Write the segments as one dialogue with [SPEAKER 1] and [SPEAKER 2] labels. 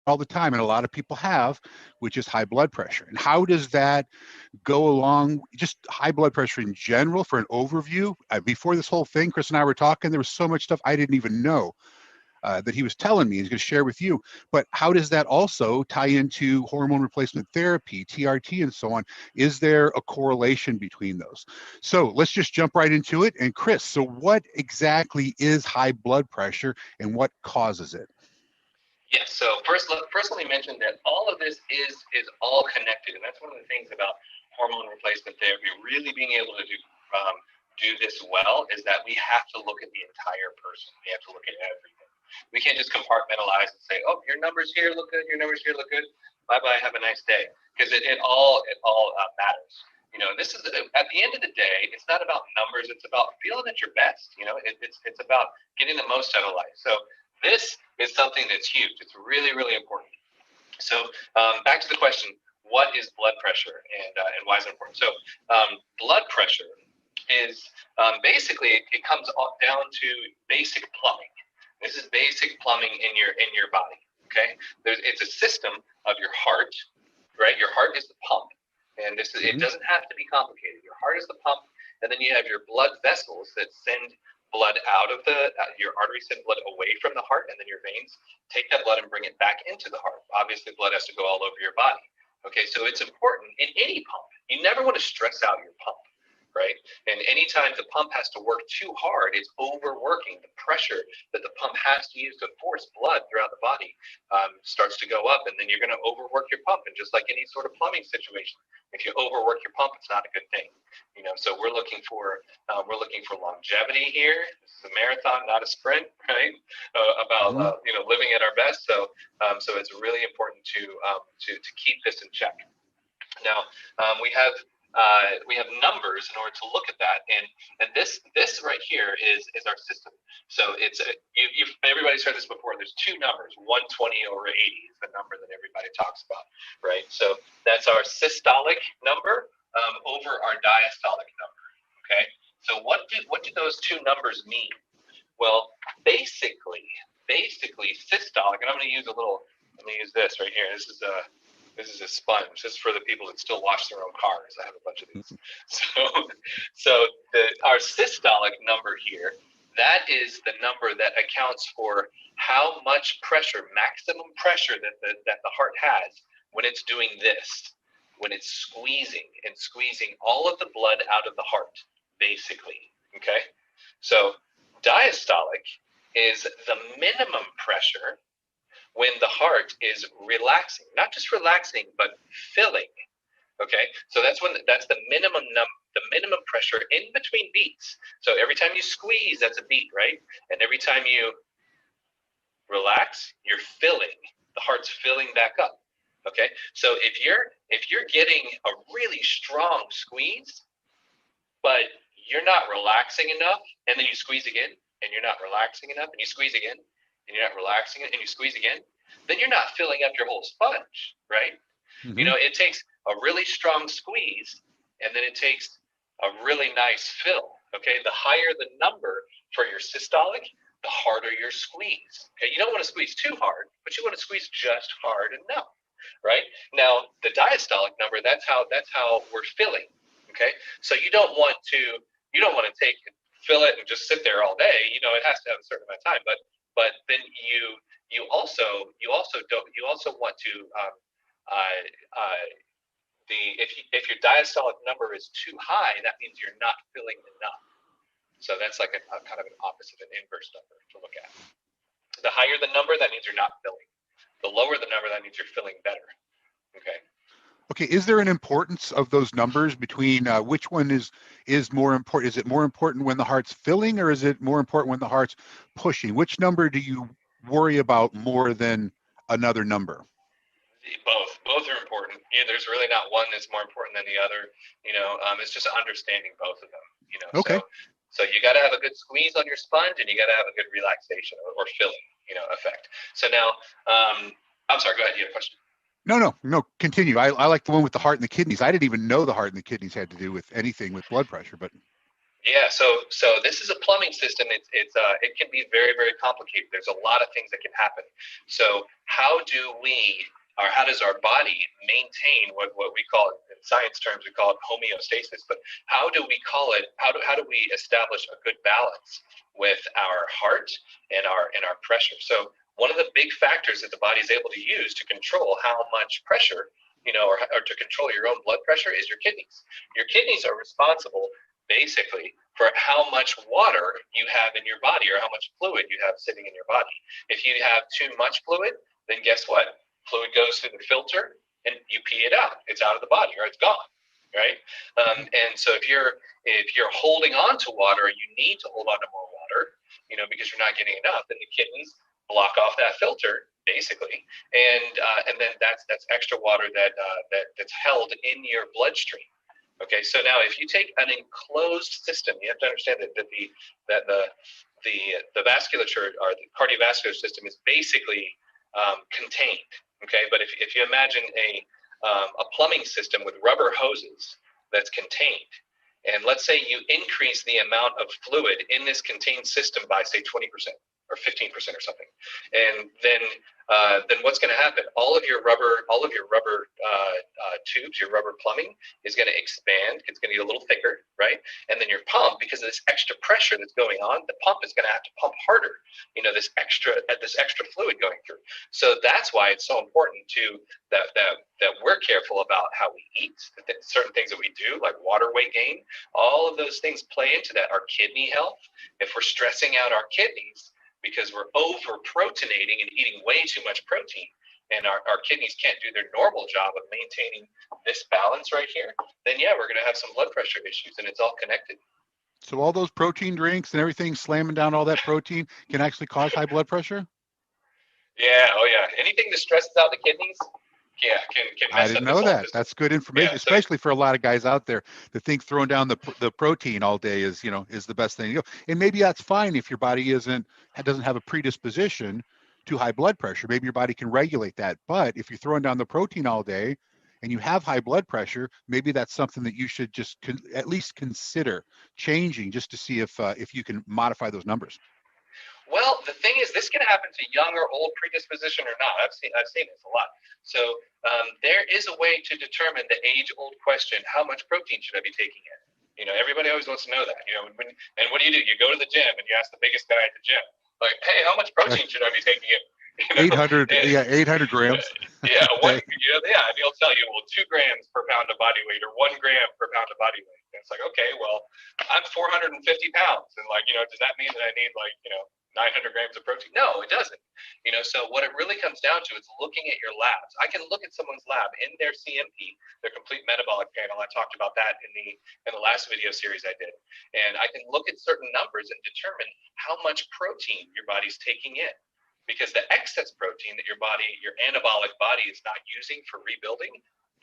[SPEAKER 1] all the time, and a lot of people have, which is high blood pressure. And how does that go along, just high blood pressure in general, for an overview? Before this whole thing, Chris and I were talking, there was so much stuff I didn't even know that he was telling me he's going to share with you. But how does that also tie into hormone replacement therapy, TRT, and so on? Is there a correlation between those? So let's just jump right into it. And Chris, so what exactly is high blood pressure and what causes it?
[SPEAKER 2] Yes. So first, let me mention that all of this is all connected, and that's one of the things about hormone replacement therapy. Really being able to do this well is that we have to look at the entire person. We have to look at everything. We can't just compartmentalize and say, "Oh, your numbers here look good. Your numbers here look good. Bye bye. Have a nice day." Because it all matters. This is at the end of the day, it's not about numbers. It's about feeling at your best. It's about getting the most out of life. So this is something that's huge. It's really, really important. So back to the question, what is blood pressure and why is it important? So blood pressure is basically, it comes down to basic plumbing. This is basic plumbing in your body, okay? It's a system of your heart, right? Your heart is the pump, and it doesn't have to be complicated. Your heart is the pump, and then you have your blood vessels that send blood out of your arteries, send blood away from the heart, and then your veins take that blood and bring it back into the heart. Obviously, blood has to go all over your body. Okay, so it's important in any pump. You never want to stress out your pump, right? And anytime the pump has to work too hard, it's overworking. The pressure that the pump has to use to force blood throughout the body starts to go up, and then you're going to overwork your pump. And just like any sort of plumbing situation, if you overwork your pump, it's not a good thing. So we're looking for longevity here. This is a marathon, not a sprint, right? About living at our best. So it's really important to keep this in check. Now we have numbers in order to look at that, and this right here is our system. So it's everybody's heard this before. There's two numbers, 120 over 80 is the number that everybody talks about, right? So that's our systolic number over our diastolic number. Okay. So what do those two numbers mean? Well, basically systolic, and I'm going to use this right here. This is a sponge. This is for the people that still wash their own cars. I have a bunch of these. So our systolic number here, that is the number that accounts for how much pressure, maximum pressure that the heart has when it's doing this, when it's squeezing all of the blood out of the heart, basically. Okay? So diastolic is the minimum pressure when the heart is relaxing, not just relaxing, but filling. Okay, so that's the minimum pressure in between beats. So every time you squeeze, that's a beat, right? And every time you relax, you're filling. The heart's filling back up. Okay, so if you're getting a really strong squeeze, but you're not relaxing enough, and then you squeeze again, and you're not relaxing enough, and you squeeze again, and you're not relaxing it, and you squeeze again, then you're not filling up your whole sponge, right? It takes a really strong squeeze, and then it takes a really nice fill. Okay, the higher the number for your systolic, the harder your squeeze. Okay, you don't want to squeeze too hard, but you want to squeeze just hard enough, right? Now the diastolic number, that's how we're filling. Okay, so you don't want to fill it and just sit there all day. It has to have a certain amount of time, but then you also want to if your diastolic number is too high, that means you're not filling enough. So that's like a kind of an opposite, an inverse number to look at. The higher the number, that means you're not filling. The lower the number, that means you're filling better. Okay.
[SPEAKER 1] Okay, is there an importance of those numbers between which one is more important? Is it more important when the heart's filling, or is it more important when the heart's pushing? Which number do you worry about more than another number?
[SPEAKER 2] Both are important. There's really not one that's more important than the other. It's just understanding both of them.
[SPEAKER 1] Okay.
[SPEAKER 2] So you got to have a good squeeze on your sponge, and you got to have a good relaxation or filling, effect. So now, I'm sorry. Go ahead. You had a question.
[SPEAKER 1] No, continue. I like the one with the heart and the kidneys. I didn't even know the heart and the kidneys had to do with anything with blood pressure, but.
[SPEAKER 2] Yeah, so this is a plumbing system. It can be very, very complicated. There's a lot of things that can happen. So how do we, or how does our body maintain what we call it in science terms, we call it homeostasis, but how do we call it, how do we establish a good balance with our heart and our pressure? So one of the big factors that the body is able to use to control how much pressure, or to control your own blood pressure is your kidneys. Your kidneys are responsible basically for how much water you have in your body or how much fluid you have sitting in your body. If you have too much fluid, then guess what? Fluid goes through the filter and you pee it out. It's out of the body or it's gone, right? And so if you're holding on to water, you need to hold on to more water, because you're not getting enough, then the kidneys block off that filter basically, and then that's extra water that's held in your bloodstream. Okay, so now if you take an enclosed system, you have to understand that the vasculature or the cardiovascular system is basically contained. Okay, but if you imagine a plumbing system with rubber hoses that's contained, and let's say you increase the amount of fluid in this contained system by say 20% or 15% or something, and then what's going to happen? All of your rubber tubes, your rubber plumbing is going to expand. It's going to get a little thicker, right? And then your pump, because of this extra pressure that's going on, the pump is going to have to pump harder. This extra fluid going through. So that's why it's so important that we're careful about how we eat. Certain things that we do, like water weight gain, all of those things play into that. Our kidney health. If we're stressing out our kidneys because we're over proteinating and eating way too much protein, and our kidneys can't do their normal job of maintaining this balance right here, then yeah, we're going to have some blood pressure issues, and it's all connected.
[SPEAKER 1] So all those protein drinks and everything slamming down all that protein can actually cause high blood pressure?
[SPEAKER 2] Yeah, oh yeah. Anything that stresses out the kidneys, yeah, can
[SPEAKER 1] I
[SPEAKER 2] mess
[SPEAKER 1] didn't
[SPEAKER 2] up this
[SPEAKER 1] know
[SPEAKER 2] whole
[SPEAKER 1] that.
[SPEAKER 2] system.
[SPEAKER 1] That's good
[SPEAKER 2] Yeah,
[SPEAKER 1] information,
[SPEAKER 2] so
[SPEAKER 1] especially for a lot of guys out there that think throwing down the protein all day is the best thing to go. And maybe that's fine if your body doesn't have a predisposition to high blood pressure. Maybe your body can regulate that. But if you're throwing down the protein all day and you have high blood pressure, maybe that's something that you should just at least consider changing, just to see if you can modify those numbers.
[SPEAKER 2] well, the thing is, this can happen to young or old predisposition or not. I've seen this a lot. So there is a way to determine the age-old question: how much protein should I be taking in? Everybody always wants to know that. And what do? You go to the gym and you ask the biggest guy at the gym, like, "Hey, how much protein should I be taking in?"
[SPEAKER 1] 800,
[SPEAKER 2] And,
[SPEAKER 1] yeah, 800 grams.
[SPEAKER 2] yeah, and he'll tell you, well, 2 grams per pound of body weight or 1 gram per pound of body weight. And it's like, okay, well, I'm 450 pounds, and does that mean that I need 900 grams of protein? No, it doesn't. So what it really comes down to is looking at your labs. I can look at someone's lab in their CMP, their complete metabolic panel. I talked about that in the last video series I did, and I can look at certain numbers and determine how much protein your body's taking in. Because the excess protein that your anabolic body is not using for rebuilding,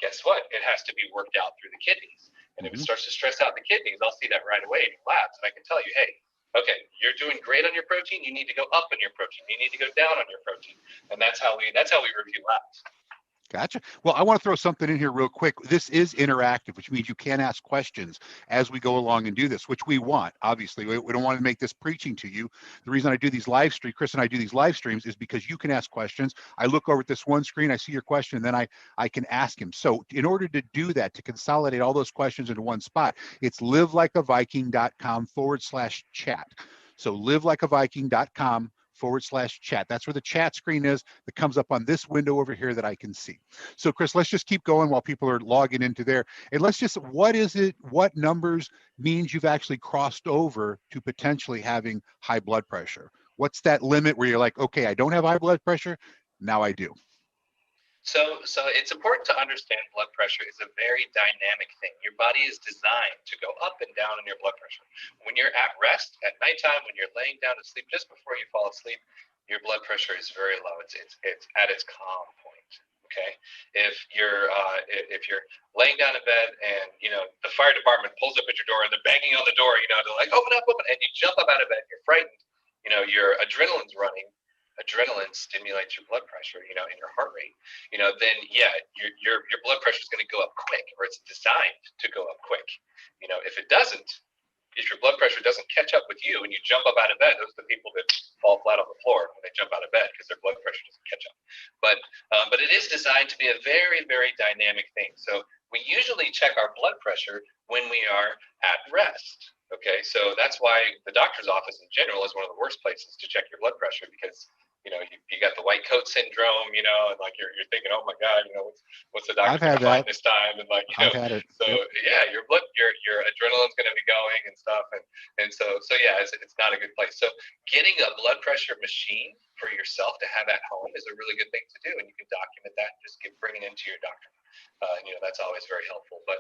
[SPEAKER 2] guess what? It has to be worked out through the kidneys. And if it starts to stress out the kidneys, I'll see that right away in your labs. And I can tell you, hey, okay, you're doing great on your protein. You need to go up on your protein. You need to go down on your protein. And that's how we review labs.
[SPEAKER 1] Gotcha. Well, I want to throw something in here real quick. This is interactive, which means you can ask questions as we go along and do this, which we want. Obviously, we don't want to make this preaching to you. The reason I do these live streams, Chris and I do these live streams, is because you can ask questions. I look over at this one screen, I see your question, and then I can ask him. So in order to do that, to consolidate all those questions into one spot, it's livelikeaviking.com/chat. So livelikeaviking.com/chat. That's where the chat screen is that comes up on this window over here that I can see. So Chris, let's just keep going while people are logging into there. And what numbers means you've actually crossed over to potentially having high blood pressure? What's that limit where you're like, okay, I don't have high blood pressure, now I do?
[SPEAKER 2] So it's important to understand blood pressure is a very dynamic thing. Your body is designed to go up and down in your blood pressure. When you're at rest, at nighttime, when you're laying down to sleep, just before you fall asleep, your blood pressure is very low. It's at its calm point. Okay, if you're laying down in bed and the fire department pulls up at your door and they're banging on the door, they're like, open up, and you jump up out of bed, you're frightened, your adrenaline's running. Adrenaline stimulates your blood pressure, and your heart rate, then yeah, your blood pressure is going to go up quick, or it's designed to go up quick. If it doesn't, if your blood pressure doesn't catch up with you and you jump up out of bed, those are the people that fall flat on the floor when they jump out of bed because their blood pressure doesn't catch up. But it is designed to be a very, very dynamic thing. So we usually check our blood pressure when we are at rest. Okay, so that's why the doctor's office in general is one of the worst places to check your blood pressure, because you got the white coat syndrome, and like you're thinking, oh my God, what's the doctor
[SPEAKER 1] I've had
[SPEAKER 2] going to find
[SPEAKER 1] that.
[SPEAKER 2] this time, and like
[SPEAKER 1] I've had it.
[SPEAKER 2] so
[SPEAKER 1] Yep.
[SPEAKER 2] yeah, your adrenaline's going to be going and stuff, and so yeah, it's not a good place. So getting a blood pressure machine for yourself to have at home is a really good thing to do, and you can document that and just bring it into your doctor. That's always very helpful. But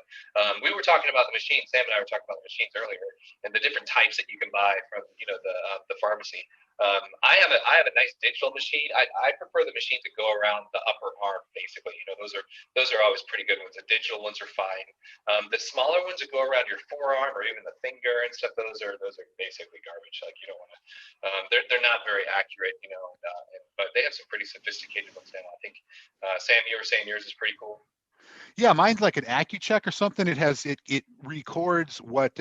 [SPEAKER 2] we were talking about the machines. Sam and I were talking about the machines earlier, and the different types that you can buy from the pharmacy. I have a nice digital machine. I prefer the machines that go around the upper arm, basically. Those are always pretty good ones. The digital ones are fine. The smaller ones that go around your forearm or even the finger and stuff, those are basically garbage. Like, you don't want to. They're not very accurate, but they have some pretty sophisticated ones now. I think Sam, you were saying yours is pretty cool.
[SPEAKER 1] Yeah, mine's like an AccuCheck or something. It records what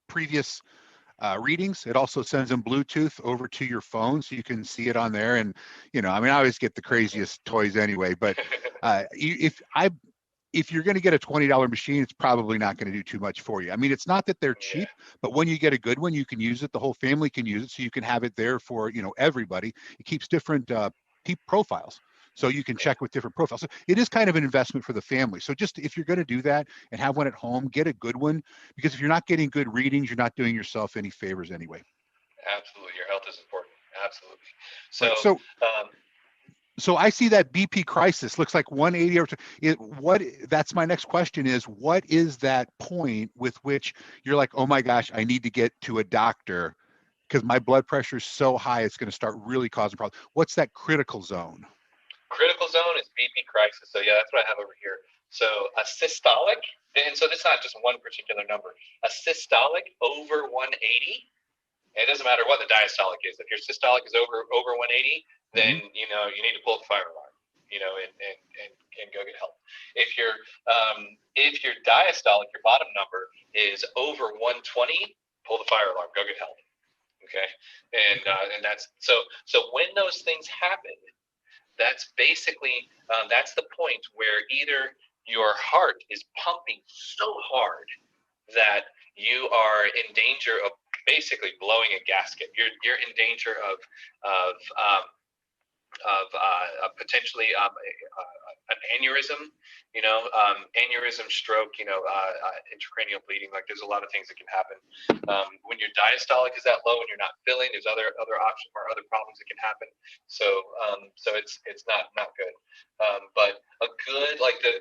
[SPEAKER 1] previous readings. It also sends them Bluetooth over to your phone, so you can see it on there. And I always get the craziest toys anyway. But if you're going to get a $20 machine, it's probably not going to do too much for you. I mean, it's not that they're cheap, but when you get a good one, you can use it. The whole family can use it, so you can have it there for everybody. It keeps different profiles, so you can check with different profiles. So it is kind of an investment for the family. So just if you're going to do that and have one at home, get a good one, because if you're not getting good readings, you're not doing yourself any favors anyway.
[SPEAKER 2] Absolutely, your health is important. Absolutely. So.
[SPEAKER 1] Right. So I see that BP crisis looks like 180 over. That's my next question is, what is that point with which you're like, oh my gosh, I need to get to a doctor because my blood pressure is so high, it's going to start really causing problems. What's that critical zone?
[SPEAKER 2] Critical zone is BP crisis. So yeah, that's what I have over here. So a systolic, and so this is not just one particular number. A systolic over 180. It doesn't matter what the diastolic is. If your systolic is over 180, then you need to pull the fire alarm, and go get help. If your diastolic, your bottom number, is over 120, pull the fire alarm, go get help. Okay, and that's so when those things happen, that's basically that's the point where either your heart is pumping so hard that you are in danger of basically blowing a gasket. You're in danger of potentially an aneurysm, aneurysm, stroke, intracranial bleeding. Like, there's a lot of things that can happen when your diastolic is that low and you're not filling. There's other options or other problems that can happen. So it's not good. But a good, like the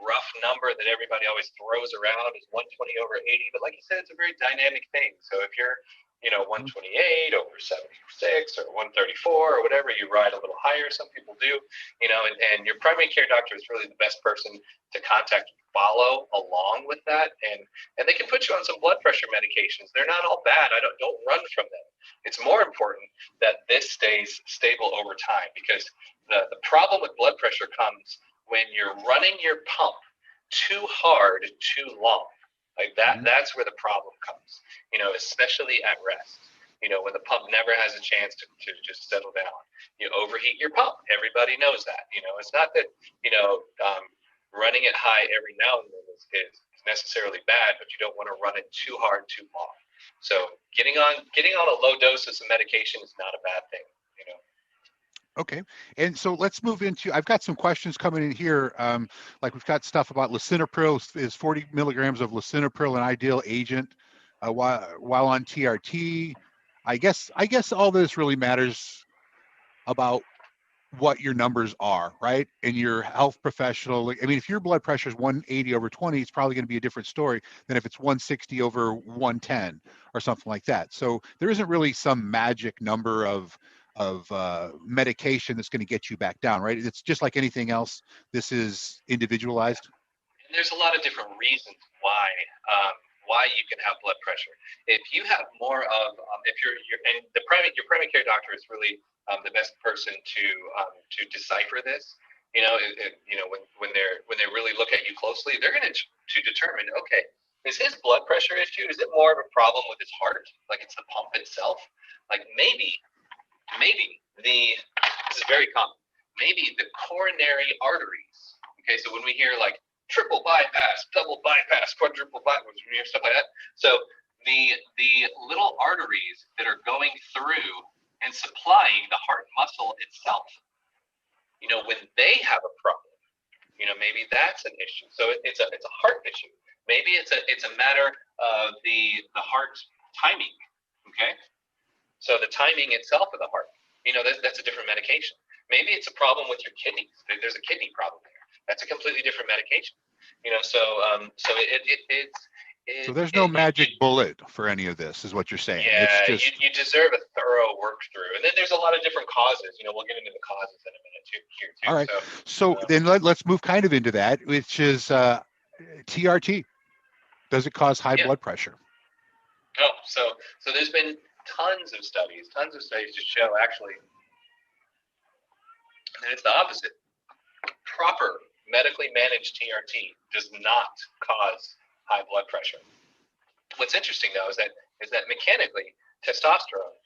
[SPEAKER 2] rough number that everybody always throws around is 120 over 80. But like you said, it's a very dynamic thing. So if you're 128 over 76 or 134 or whatever, you ride a little higher. Some people do, and your primary care doctor is really the best person to contact, follow along with that. And they can put you on some blood pressure medications. They're not all bad. Don't run from them. It's more important that this stays stable over time, because the problem with blood pressure comes when you're running your pump too hard, too long. Like that's where the problem comes, especially at rest, when the pump never has a chance to just settle down. You overheat your pump. Everybody knows that. It's not that, running it high every now and then is necessarily bad, but you don't want to run it too hard, too long. So getting on a low dose of some medication is not a bad thing.
[SPEAKER 1] Okay, and so let's move into, I've got some questions coming in here. Like, we've got stuff about lisinopril. Is 40 milligrams of lisinopril an ideal agent while on TRT? I guess all this really matters about what your numbers are, right? And your health professional. I mean, if your blood pressure is 180 over 20, it's probably going to be a different story than if it's 160 over 110 or something like that. So there isn't really some magic number of medication that's going to get you back down, right? It's just like anything else. This is individualized.
[SPEAKER 2] And there's a lot of different reasons why you can have blood pressure. If you have more of, if your primary care doctor is really the best person to decipher this. When they really look at you closely, they're going to determine, okay, Is his blood pressure issue, is it more of a problem with his heart? Like it's the pump itself? Like maybe this is very common, maybe the coronary arteries. Okay, so when we hear like triple bypass, double bypass, quadruple bypass, when we hear stuff like that, so the little arteries that are going through and supplying the heart muscle itself, when they have a problem, maybe that's an issue. So it's a heart issue. Maybe it's a matter of the heart timing. Okay, so the timing itself of the heart, that's a different medication. Maybe it's a problem with your kidneys. There's a kidney problem there. That's a completely different medication.
[SPEAKER 1] So there's no magic bullet for any of this, is what you're saying.
[SPEAKER 2] Yeah,
[SPEAKER 1] it's just
[SPEAKER 2] you deserve a thorough work through, and then there's a lot of different causes. We'll get into the causes in a minute too.
[SPEAKER 1] All right. So then let's move kind of into that, which is TRT. Does it cause high blood pressure?
[SPEAKER 2] Oh, so there's been tons of studies to show actually that it's the opposite. Proper medically managed TRT does not cause high blood pressure. What's interesting though is that mechanically testosterone,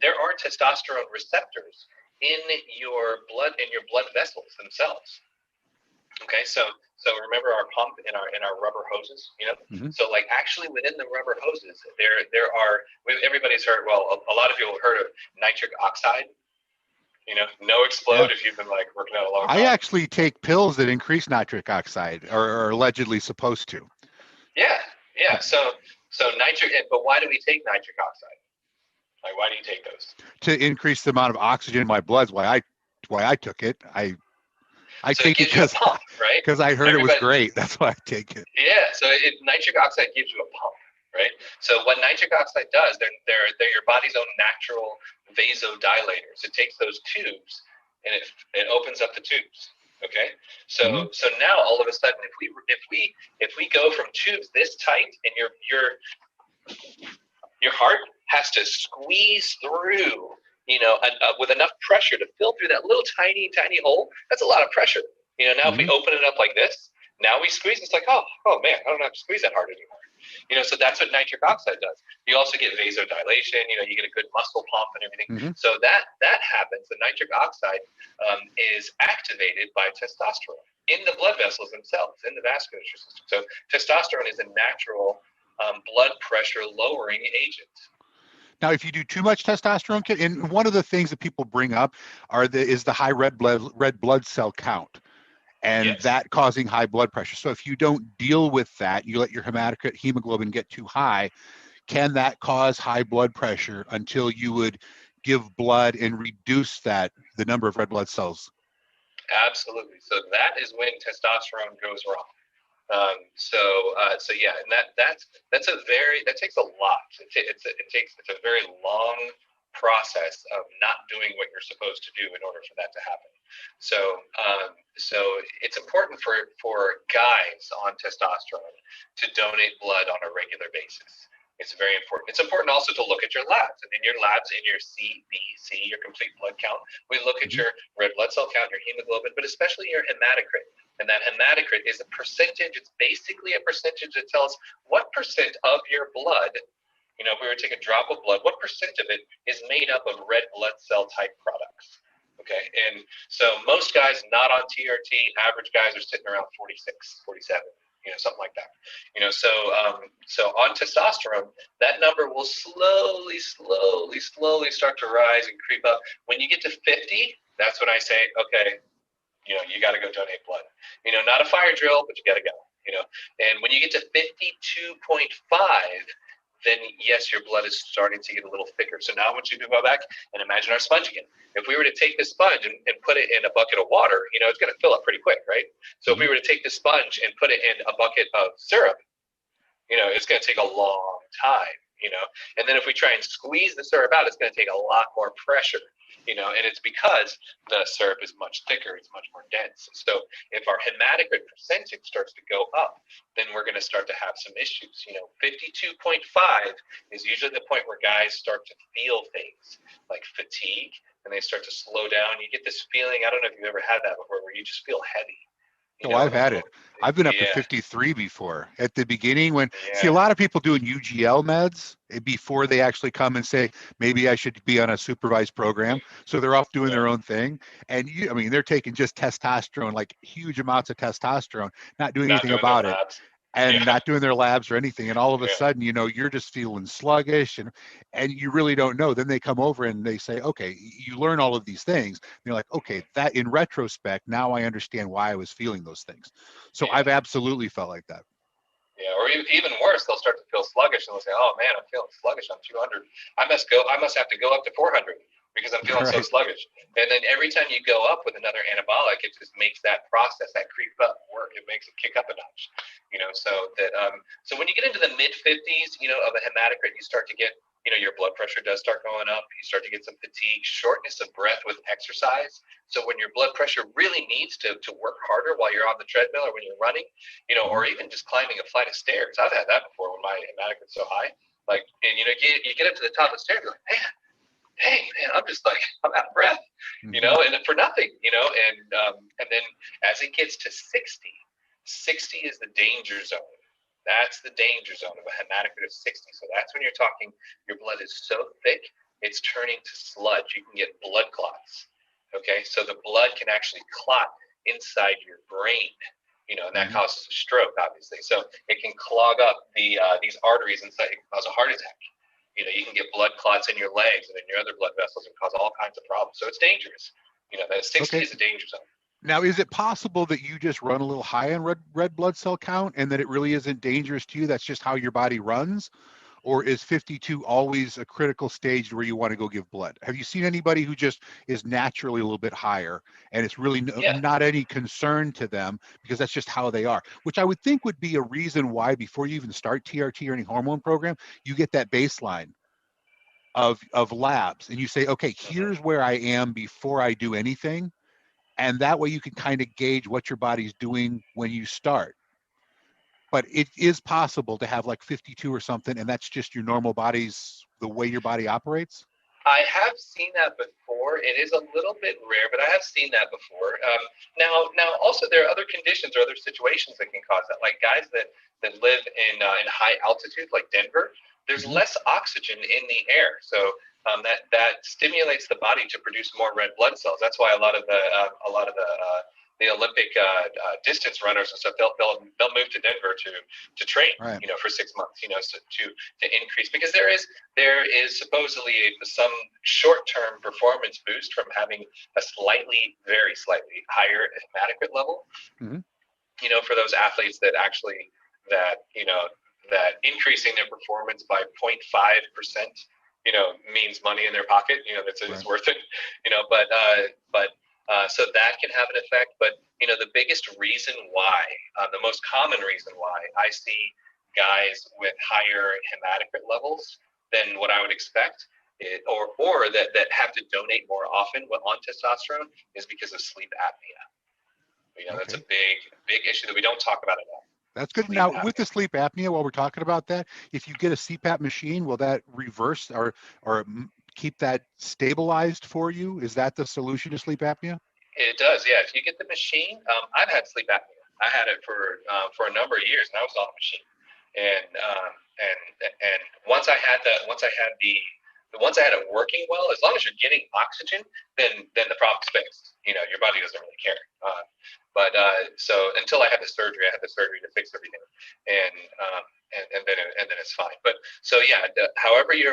[SPEAKER 2] there are testosterone receptors in your blood vessels themselves. Okay, so remember our pump in our rubber hoses,
[SPEAKER 1] Mm-hmm.
[SPEAKER 2] So like actually within the rubber hoses, there are, everybody's heard, well, a lot of people have heard of nitric oxide. No explode. Yeah. If you've been like working out a long time.
[SPEAKER 1] I actually take pills that increase nitric oxide, or are allegedly supposed to.
[SPEAKER 2] Yeah. So nitric, but why do we take nitric oxide? Like, why do you take those?
[SPEAKER 1] To increase the amount of oxygen in my blood. Why I took it. I
[SPEAKER 2] so
[SPEAKER 1] take it because
[SPEAKER 2] right?
[SPEAKER 1] I heard it was great. That's why I take it.
[SPEAKER 2] Yeah. So nitric oxide gives you a pump, right? So what nitric oxide does, they're your body's own natural vasodilators. It takes those tubes and it opens up the tubes. Okay. So now all of a sudden, if we go from tubes this tight and your heart has to squeeze through, with enough pressure to fill through that little tiny hole, that's a lot of pressure. Now if we open it up like this, now we squeeze, it's like, oh man, I don't have to squeeze that hard anymore. So that's what nitric oxide does. You also get vasodilation, you get a good muscle pump and everything. Mm-hmm. So that happens. The nitric oxide is activated by testosterone in the blood vessels themselves, in the vasculature system. So testosterone is a natural blood pressure lowering agent.
[SPEAKER 1] Now, if you do too much testosterone, and one of the things that people bring up is the high red blood cell count, and that causing high blood pressure. So if you don't deal with that, you let your hematocrit hemoglobin get too high, can that cause high blood pressure until you would give blood and reduce the number of red blood cells?
[SPEAKER 2] Absolutely. So that is when testosterone goes wrong. So yeah, and that takes a lot. It's a very long process of not doing what you're supposed to do in order for that to happen. So it's important for guys on testosterone to donate blood on a regular basis. It's very important. It's important also to look at your labs. And in your labs, in your CBC, your complete blood count, we look at your red blood cell count, your hemoglobin, but especially your hematocrit. And that hematocrit is a percentage. It's basically a percentage that tells what percent of your blood, if we were to take a drop of blood, what percent of it is made up of red blood cell type products. Okay. And so most guys not on TRT, average guys are sitting around 46, 47. Something like that. So on testosterone, that number will slowly start to rise and creep up. When you get to 50, that's when I say, okay, you got to go donate blood. Not a fire drill, but you got to go. And when you get to 52.5, then yes, your blood is starting to get a little thicker. So now I want you to go back and imagine our sponge again. If we were to take this sponge and put it in a bucket of water, it's going to fill up pretty quick, right? So if we were to take the sponge and put it in a bucket of syrup, it's going to take a long time, and then if we try and squeeze the syrup out, it's going to take a lot more pressure, and it's because the syrup is much thicker, it's much more dense. So if our hematocrit percentage starts to go up, then we're going to start to have some issues. 52.5 is usually the point where guys start to feel things like fatigue, and they start to slow down. You get this feeling, I don't know if you've ever had that before, where you just feel heavy. You
[SPEAKER 1] Oh,
[SPEAKER 2] know,
[SPEAKER 1] I've had it. I've been up to
[SPEAKER 2] yeah,
[SPEAKER 1] 53 before. At the beginning, when see a
[SPEAKER 2] yeah,
[SPEAKER 1] lot of people doing UGL meds before they actually come and say maybe I should be on a supervised program. So they're off doing
[SPEAKER 2] yeah,
[SPEAKER 1] their own thing, and I mean, they're taking just testosterone, like huge amounts of testosterone, not doing
[SPEAKER 2] not
[SPEAKER 1] anything
[SPEAKER 2] doing their
[SPEAKER 1] about it,
[SPEAKER 2] labs.
[SPEAKER 1] and
[SPEAKER 2] Yeah,
[SPEAKER 1] not doing their labs or anything. And all of a
[SPEAKER 2] yeah,
[SPEAKER 1] sudden, you're just feeling sluggish, and you really don't know. Then they come over and they say, okay, you learn all of these things. And you're like, okay, that in retrospect, now I understand why I was feeling those things. So
[SPEAKER 2] yeah.
[SPEAKER 1] I've absolutely felt like that.
[SPEAKER 2] Yeah, or even worse, they'll start to feel sluggish and they'll say, "Oh man, I'm feeling sluggish. I'm 200. I must have to go up to 400 because I'm feeling so
[SPEAKER 1] Right.
[SPEAKER 2] sluggish." And then every time you go up with another anabolic, it just makes that process, that creep up work. It makes it kick up a notch. So when you get into the mid 50s, of a hematocrit, you start to get, your blood pressure does start going up. You start to get some fatigue, shortness of breath with exercise. So when your blood pressure really needs to work harder while you're on the treadmill or when you're running,
[SPEAKER 1] Mhm.
[SPEAKER 2] or even just climbing a flight of stairs. I've had that before when my hematocrit's so high. Like, and you get up to the top of the stairs, you're like, man, dang, man, I'm just like, I'm out of breath,
[SPEAKER 1] Mhm.
[SPEAKER 2] and for nothing, and then as it gets to 60, 60 is the danger zone. That's the danger zone of a hematocrit of 60. So that's when you're talking, your blood is so thick, it's turning to sludge. You can get blood clots. Okay, so the blood can actually clot inside your brain, and that
[SPEAKER 1] Mhm.
[SPEAKER 2] causes a stroke, obviously. So it can clog up these arteries inside, it can cause a heart attack. You can get blood clots in your legs and in your other blood vessels and cause all kinds of problems. So it's dangerous. That 60
[SPEAKER 1] Okay.
[SPEAKER 2] is a danger zone.
[SPEAKER 1] Now, is it possible that you just run a little high on red blood cell count and that it really isn't dangerous to you? That's just how your body runs? Or is 52 always a critical stage where you want to go give blood? Have you seen anybody who just is naturally a little bit higher and it's really
[SPEAKER 2] Yeah.
[SPEAKER 1] not any concern to them because that's just how they are, which I would think would be a reason why before you even start TRT or any hormone program, you get that baseline of labs and you say, okay,
[SPEAKER 2] Mm-hmm.
[SPEAKER 1] here's where I am before I do anything. And that way you can kind of gauge what your body's doing when you start. But it is possible to have like 52 or something, and that's just your normal body's the way your body operates.
[SPEAKER 2] I have seen that before. It is a little bit rare, but I have seen that before. Now, also there are other conditions or other situations that can cause that. Like guys that live in high altitude, like Denver, there's
[SPEAKER 1] Mm-hmm.
[SPEAKER 2] less oxygen in the air, so that stimulates the body to produce more red blood cells. That's why a lot of the Olympic distance runners and stuff, they'll move to Denver to train,
[SPEAKER 1] Right.
[SPEAKER 2] for 6 months, so to increase, because there is supposedly some short-term performance boost from having a very slightly higher hematocrit level.
[SPEAKER 1] Mm-hmm.
[SPEAKER 2] For those athletes that increasing their performance by 0.5%, means money in their pocket. That's
[SPEAKER 1] Right.
[SPEAKER 2] it's worth it. So that can have an effect. But the biggest reason why, the most common reason why I see guys with higher hematocrit levels than what I would expect, or that have to donate more often on testosterone, is because of sleep apnea. That's a
[SPEAKER 1] Okay.
[SPEAKER 2] big issue that we don't talk about enough.
[SPEAKER 1] That's good.
[SPEAKER 2] Sleep
[SPEAKER 1] Now, with
[SPEAKER 2] apnea.
[SPEAKER 1] the sleep apnea, while we're talking about that, if you get a CPAP machine, will that reverse or keep that stabilized for you? Is that the solution to sleep apnea?
[SPEAKER 2] It does, yeah. If you get the machine, I've had sleep apnea. I had it for a number of years, and I was on the machine. And once I had it working well, as long as you're getting oxygen, then the problem's fixed. Your body doesn't really care. So until I had the surgery to fix everything, and um, and then it's fine. But so yeah,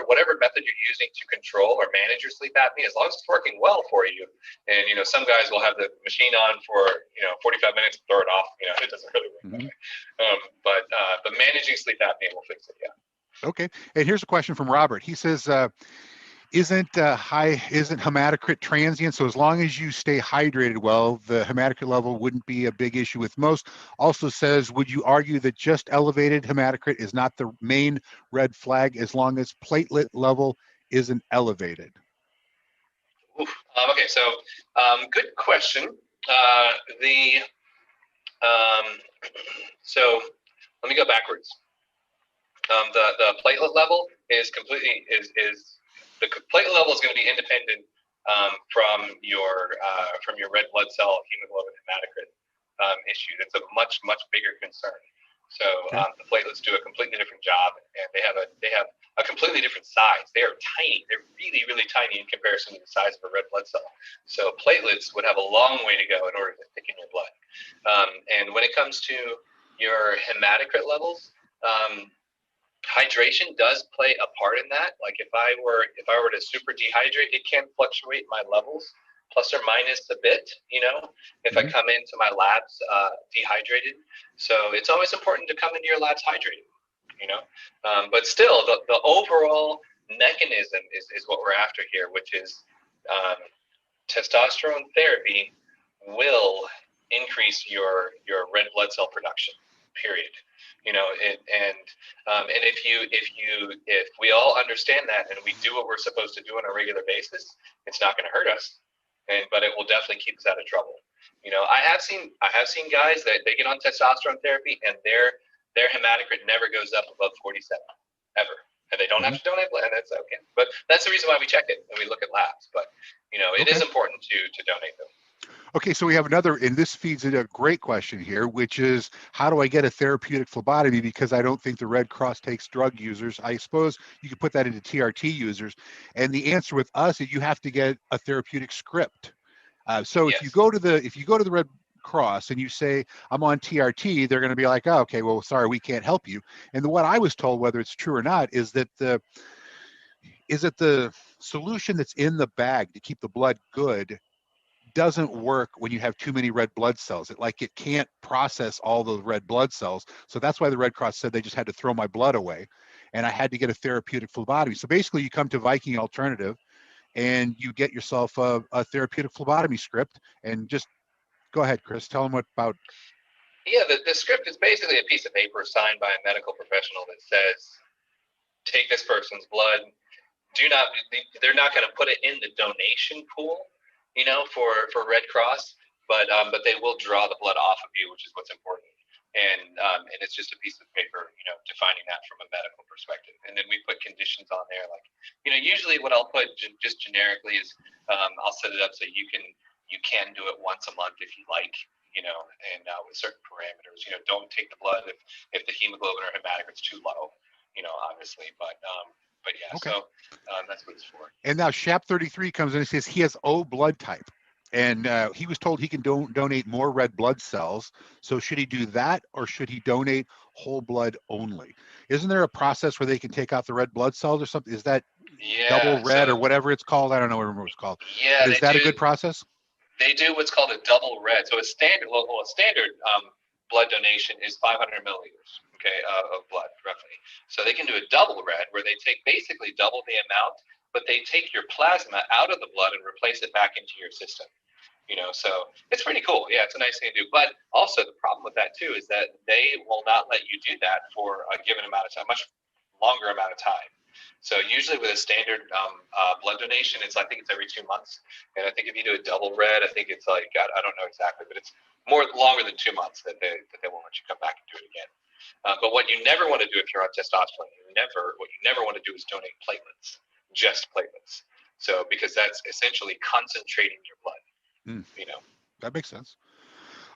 [SPEAKER 2] whatever method you're using to control or manage your sleep apnea, as long as it's working well for you, and some guys will have the machine on for 45 minutes and throw it off. It doesn't really work that
[SPEAKER 1] Mm-hmm.
[SPEAKER 2] way. But managing sleep apnea will fix it. Yeah.
[SPEAKER 1] Okay. And here's a question from Robert. He says, isn't hematocrit transient? So as long as you stay hydrated well, the hematocrit level wouldn't be a big issue with most. Also says, would you argue that just elevated hematocrit is not the main red flag as long as platelet level isn't elevated?
[SPEAKER 2] Okay. So good question. The so let me go backwards. The platelet level is completely is the platelet level is going to be independent from your red blood cell hemoglobin hematocrit. issue. That's a much bigger concern. So
[SPEAKER 1] Okay.
[SPEAKER 2] the platelets do a completely different job, and they have a completely different size. They are tiny. They're really tiny in comparison to the size of a red blood cell. So platelets would have a long way to go in order to thicken your blood. And when it comes to your hematocrit levels, hydration does play a part in that. Like if I were to super dehydrate, it can fluctuate my levels plus or minus a bit, if I come into my labs dehydrated. So it's always important to come into your labs hydrated, but still the overall mechanism is what we're after here, which is testosterone therapy will increase your red blood cell production, period. And if we all understand that and we do what we're supposed to do on a regular basis, it's not going to hurt us, but it will definitely keep us out of trouble. I have seen guys that they get on testosterone therapy and their hematocrit never goes up above 47 ever, and they don't have to donate blood, and that's okay. But that's the reason why we check it and we look at labs. But it is important to donate them.
[SPEAKER 1] Okay, so we have another, and this feeds into a great question here, which is how do I get a therapeutic phlebotomy? Because I don't think the Red Cross takes drug users. I suppose you could put that into TRT users. And the answer with us is you have to get a therapeutic script. So
[SPEAKER 2] Yes.
[SPEAKER 1] if you go to the Red Cross and you say I'm on TRT, they're going to be like, oh, okay, well, sorry, we can't help you. And what I was told, whether it's true or not, is that the solution that's in the bag to keep the blood good doesn't work when you have too many red blood cells. It can't process all the red blood cells. So that's why the Red Cross said they just had to throw my blood away, and I had to get a therapeutic phlebotomy. So basically you come to Viking Alternative and you get yourself a therapeutic phlebotomy script. And just go ahead, Chris, tell them what about.
[SPEAKER 2] Yeah, the script is basically a piece of paper signed by a medical professional that says, take this person's blood. They're not going to put it in the donation pool, for Red Cross, but they will draw the blood off of you, which is what's important. And it's just a piece of paper, defining that from a medical perspective. And then we put conditions on there, like, usually what I'll put just generically is I'll set it up so you can do it once a month if you like, and with certain parameters. Don't take the blood if the hemoglobin or hematocrit's too low, obviously, but yeah,
[SPEAKER 1] Okay.
[SPEAKER 2] so that's what it's for.
[SPEAKER 1] And now Shap 33 comes in and says he has O blood type, and he was told he can donate more red blood cells. So should he do that, or should he donate whole blood only? Isn't there a process where they can take out the red blood cells or something? Is that double red or whatever it's called? I don't know what it's called.
[SPEAKER 2] Yeah,
[SPEAKER 1] but is that a good process?
[SPEAKER 2] They do what's called a double red. So a standard blood donation is 500 milliliters, of blood, roughly. So they can do a double red where they take basically double the amount, but they take your plasma out of the blood and replace it back into your system. So it's pretty cool. Yeah, it's a nice thing to do. But also the problem with that too is that they will not let you do that for a given amount of time, much longer amount of time. So usually with a standard blood donation, I think it's every 2 months. And I think if you do a double red, I think it's like, I don't know exactly, but it's longer than 2 months that they won't let you come back and do it again. But what you never want to do if you're on testosterone, what you never want to do is donate platelets, just platelets. So because that's essentially concentrating your blood.
[SPEAKER 1] That makes sense.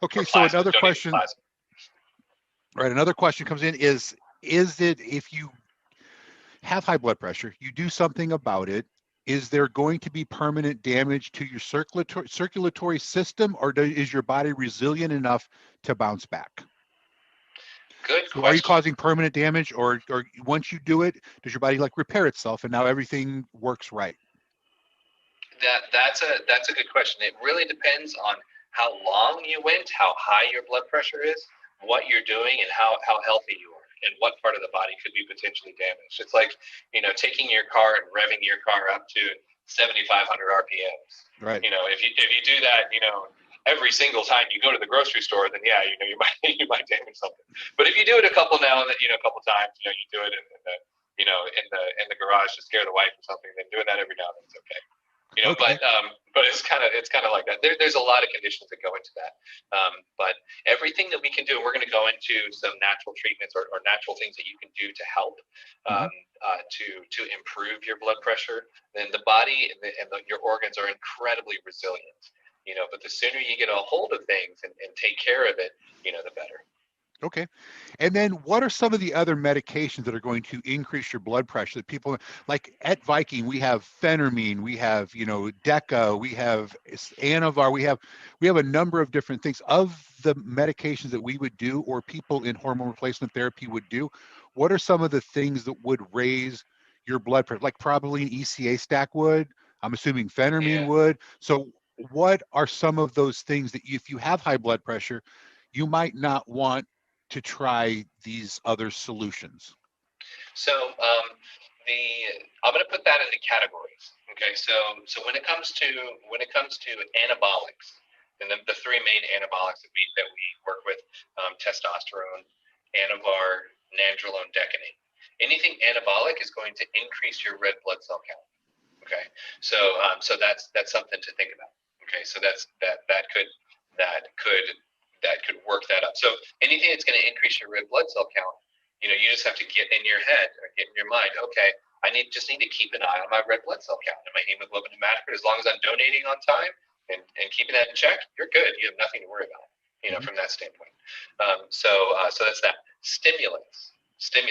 [SPEAKER 1] Okay, so another question. Right, another question comes in is it, if you have high blood pressure, you do something about it, is there going to be permanent damage to your circulatory system, or is your body resilient enough to bounce back?
[SPEAKER 2] Good question.
[SPEAKER 1] Are you causing permanent damage, or once you do it, does your body repair itself and now everything works right?
[SPEAKER 2] That's a good question. It really depends on how long you went, how high your blood pressure is, what you're doing, and how healthy you are, and what part of the body could be potentially damaged. It's like, taking your car and revving your car up to 7,500 RPMs.
[SPEAKER 1] Right.
[SPEAKER 2] If you do that, every single time you go to the grocery store, then yeah, you might damage something. But if you do it a couple times, you do it in the garage to scare the wife or something, then doing that every now and then is okay.
[SPEAKER 1] Okay.
[SPEAKER 2] But it's kind of like that. There's a lot of conditions that go into that. But everything that we can do, and we're going to go into some natural treatments or natural things that you can do to help to improve your blood pressure. Then the body and your organs are incredibly resilient. but the sooner you get a hold of things and take care of it, the better.
[SPEAKER 1] Okay. And then what are some of the other medications that are going to increase your blood pressure that people like at Viking? We have phentermine, we have, Deca, we have Anavar, we have a number of different things. Of the medications that we would do or people in hormone replacement therapy would do, what are some of the things that would raise your blood pressure? Like probably an ECA stack would, I'm assuming phentermine would. So what are some of those things that if you have high blood pressure, you might not want to try these other solutions?
[SPEAKER 2] So I'm going to put that into categories. Okay, so when it comes to anabolics, and the three main anabolics that we work with, testosterone, Anavar, Nandrolone, Decadine. Anything anabolic is going to increase your red blood cell count. Okay, so that's something to think about. Okay, so that could work that up. So anything that's going to increase your red blood cell count, you just have to get in your head or get in your mind, okay, I just need to keep an eye on my red blood cell count and my hemoglobin hematocrit. As long as I'm donating on time and keeping that in check, you're good. You have nothing to worry about, from that standpoint. So that's that. Stimulants. So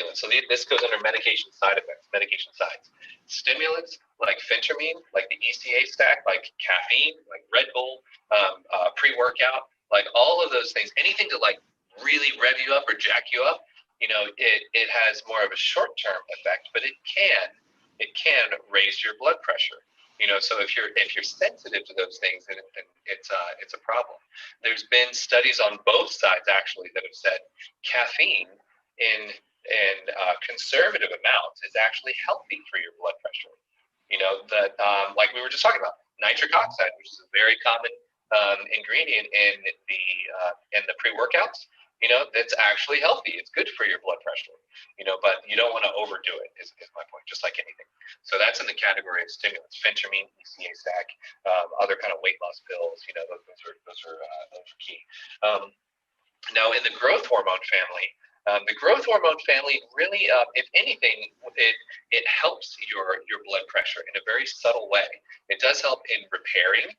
[SPEAKER 2] this goes under medication side effects, medication sides. Stimulants like phentermine, like the ECA stack, like caffeine, like Red Bull, pre-workout, like all of those things, anything to like really rev you up or jack you up, it has more of a short-term effect, but it can raise your blood pressure. So if you're sensitive to those things, then it's a problem. There's been studies on both sides actually that have said caffeine in conservative amounts is actually healthy for your blood pressure. That like we were just talking about, nitric oxide, which is a very common ingredient in the pre-workouts. That's actually healthy. It's good for your blood pressure. But you don't want to overdo it. Is my point. Just like anything. So that's in the category of stimulants: phentermine, ECA stack, other kind of weight loss pills. Those are key. Now, in the growth hormone family, really, if anything, it helps your blood pressure in a very subtle way. It does help in repairing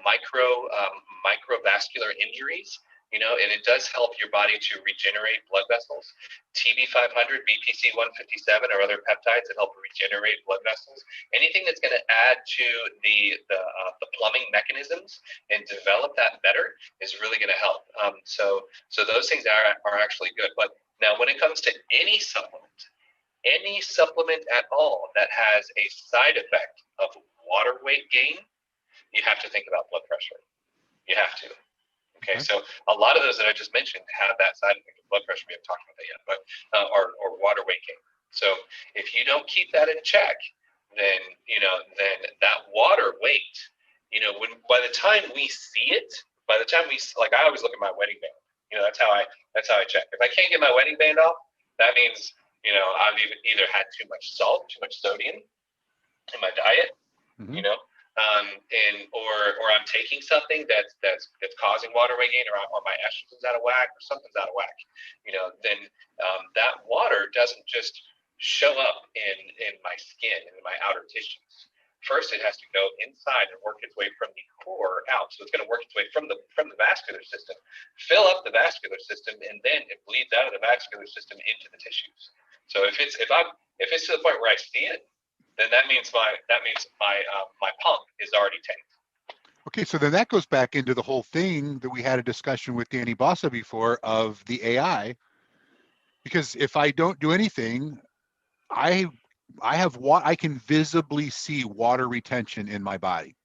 [SPEAKER 2] microvascular injuries, and it does help your body to regenerate blood vessels. TB500, BPC 157, or other peptides that help regenerate blood vessels. Anything that's going to add to the plumbing mechanisms and develop that better is really going to help. So those things are actually good. But now, when it comes to any supplement at all that has a side effect of water weight gain, you have to think about blood pressure. You have to. Okay, so a lot of those that I just mentioned have that side effect of blood pressure. We haven't talked about that yet, but or water weight gain. So if you don't keep that in check, then that water weight, by the time we see it, I always look at my wedding band. That's how I check. If I can't get my wedding band off, that means I've either had too much salt, too much sodium in my diet, or I'm taking something that's causing water weight gain, or my estrogen's out of whack, or something's out of whack. Then that water doesn't just show up in my skin and in my outer tissues. First, it has to go inside and work its way from the core out. So it's going to work its way from the vascular system, fill up the vascular system, and then it bleeds out of the vascular system into the tissues. So if it's to the point where I see it, then that means my pump is already tanked.
[SPEAKER 1] Okay, so then that goes back into the whole thing that we had a discussion with Danny Bossa before of the AI, because if I don't do anything, I can visibly see water retention in my body.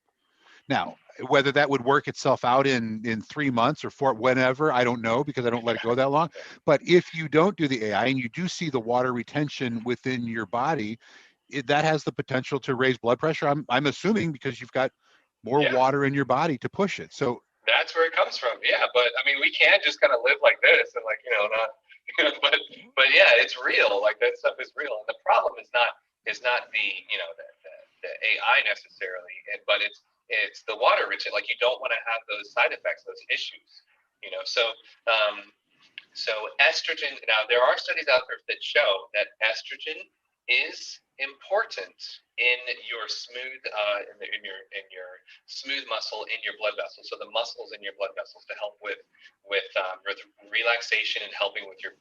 [SPEAKER 1] Now, whether that would work itself out in 3 months or 4, whenever, I don't know, because I don't let it go that long. But if you don't do the AI and you do see the water retention within your body, that has the potential to raise blood pressure. I'm assuming because you've got more water in your body to push it. So
[SPEAKER 2] that's where it comes from. Yeah, but I mean, we can't just kind of live like this and not. But yeah, it's real. Like that stuff is real, and the problem is not the the AI necessarily, but it's the water retention. Like you don't want to have those side effects, those issues. So estrogen. Now there are studies out there that show that estrogen is important in your smooth in your smooth muscle in your blood vessels. So the muscles in your blood vessels to help with relaxation and helping with your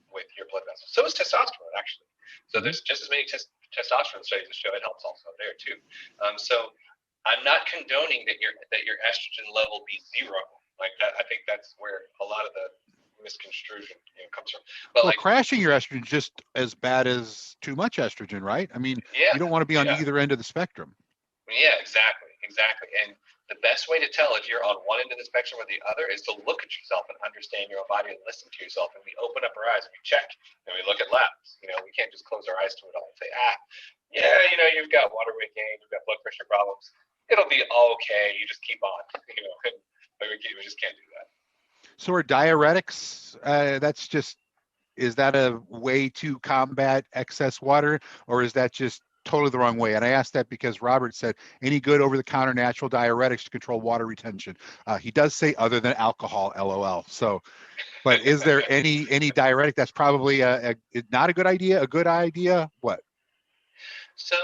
[SPEAKER 2] blood vessels. So is testosterone, actually. So there's just as many testosterone studies that show it helps also there too. So I'm not condoning that your estrogen level be zero like that. I think that's where a lot of the misconstruction comes from. But
[SPEAKER 1] Well,
[SPEAKER 2] like
[SPEAKER 1] crashing your estrogen is just as bad as too much estrogen, right? I mean,
[SPEAKER 2] yeah,
[SPEAKER 1] you don't want to be on
[SPEAKER 2] yeah.
[SPEAKER 1] either end of the spectrum.
[SPEAKER 2] Yeah, exactly. And the best way to tell if you're on one end of the spectrum or the other is to look at yourself and understand your own body and listen to yourself. And we open up our eyes and we check and we look at labs. We can't just close our eyes to it all and say, yeah, you've got water weight gain, you've got blood pressure problems. It'll be okay. You just keep on. We just can't do that.
[SPEAKER 1] So are diuretics? Is that a way to combat excess water, or is that just totally the wrong way? And I asked that because Robert said any good over-the-counter natural diuretics to control water retention. He does say other than alcohol, LOL. So, but is there any diuretic that's probably not a good idea? A good idea? What?
[SPEAKER 2] So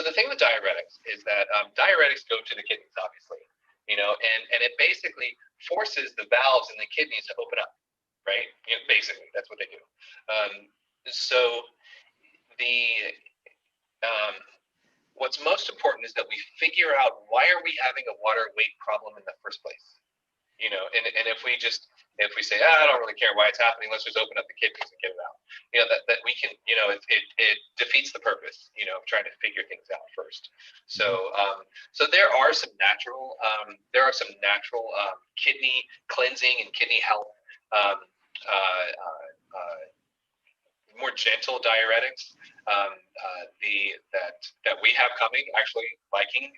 [SPEAKER 2] the thing with diuretics is that diuretics go to the kidneys, obviously, and it basically forces the valves in the kidneys to open up, right? Basically, that's what they do. So the what's most important is that we figure out why are we having a water weight problem in the first place. And if we say, I don't really care why it's happening, let's just open up the kidneys and get it out. That we can, it defeats the purpose, of trying to figure things out first. So, so there are some natural, kidney cleansing and kidney health, more gentle diuretics that we have coming. Actually, Viking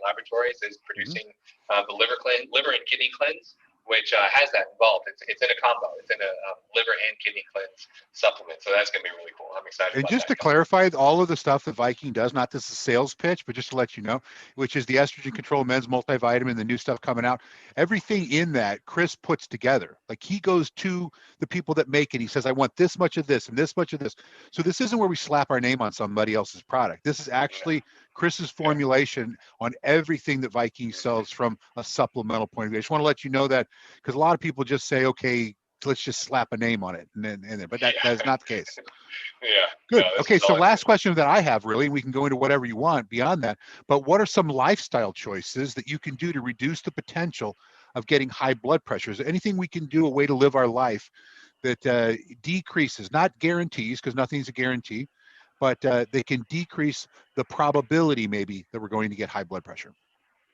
[SPEAKER 2] Laboratories is producing the liver and kidney cleanse, which has that involved. It's in a combo. It's in a liver and kidney cleanse supplement. So that's going to be really cool. I'm excited.
[SPEAKER 1] And
[SPEAKER 2] about
[SPEAKER 1] just
[SPEAKER 2] that.
[SPEAKER 1] to clarify, all of the stuff that Viking does, not this is a sales pitch, but just to let you know, which is the estrogen control men's multivitamin, the new stuff coming out, everything in that Chris puts together. Like he goes to the people that make it. He says, I want this much of this and this much of this. So this isn't where we slap our name on somebody else's product. This is actually Chris's formulation on everything that Viking sells from a supplemental point of view. I just want to let you know that because a lot of people just say, okay, let's just slap a name on it. But that is not the case.
[SPEAKER 2] Yeah.
[SPEAKER 1] Good.
[SPEAKER 2] No,
[SPEAKER 1] Okay. So last question that I have, really, we can go into whatever you want beyond that, but what are some lifestyle choices that you can do to reduce the potential of getting high blood pressure? Is there anything we can do, a way to live our life that decreases, not guarantees, because nothing's a guarantee, but they can decrease the probability maybe that we're going to get high blood pressure?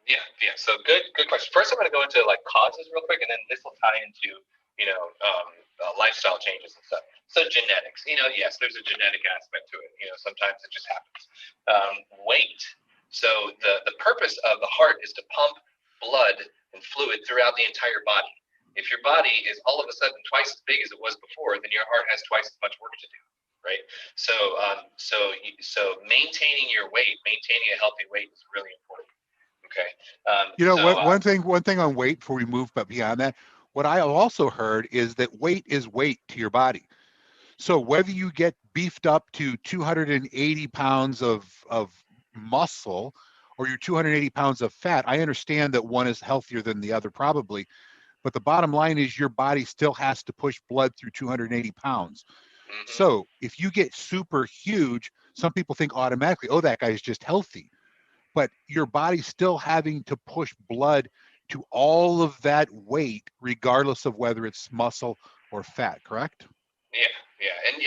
[SPEAKER 2] Yeah. So good question. First, I'm going to go into like causes real quick, and then this will tie into lifestyle changes and stuff. So genetics, yes, there's a genetic aspect to it. Sometimes it just happens. Weight. So the purpose of the heart is to pump blood and fluid throughout the entire body. If your body is all of a sudden twice as big as it was before, then your heart has twice as much work to do. Right. So maintaining your weight, maintaining a healthy weight is really important. Okay.
[SPEAKER 1] One thing on weight before we move, but beyond that, what I have also heard is that weight is weight to your body. So whether you get beefed up to 280 pounds of muscle or you're 280 pounds of fat, I understand that one is healthier than the other probably, but the bottom line is your body still has to push blood through 280 pounds. So if you get super huge, some people think automatically, oh, that guy's just healthy. But your body's still having to push blood to all of that weight, regardless of whether it's muscle or fat, correct?
[SPEAKER 2] Yeah, and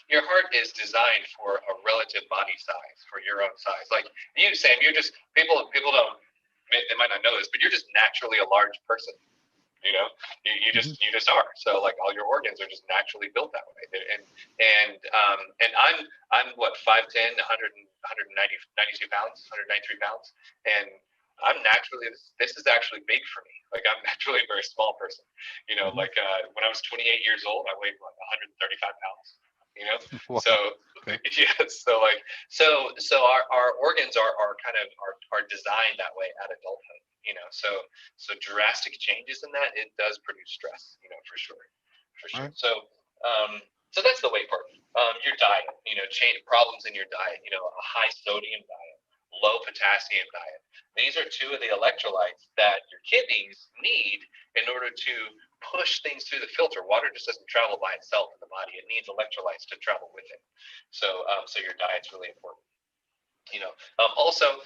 [SPEAKER 2] your heart is designed for a relative body size, for your own size. Like you, Sam, you're just people don't, they might not know this, but you're just naturally a large person. You just are. So like all your organs are just naturally built that way. And I'm what 5'10", 92 pounds, 193 pounds, and I'm naturally, this is actually big for me. Like I'm naturally a very small person. Like when I was 28 years old, I weighed like 135 pounds.
[SPEAKER 1] Wow.
[SPEAKER 2] So
[SPEAKER 1] Okay.
[SPEAKER 2] yeah, so our organs are kind of are designed that way at adulthood. So drastic changes in that, it does produce stress. For sure.
[SPEAKER 1] Right.
[SPEAKER 2] So So that's the weight part. Your diet, problems in your diet, a high sodium diet, low potassium diet. These are two of the electrolytes that your kidneys need in order to push things through the filter. Water just doesn't travel by itself in the body. It needs electrolytes to travel with it. So your diet's really important. Also,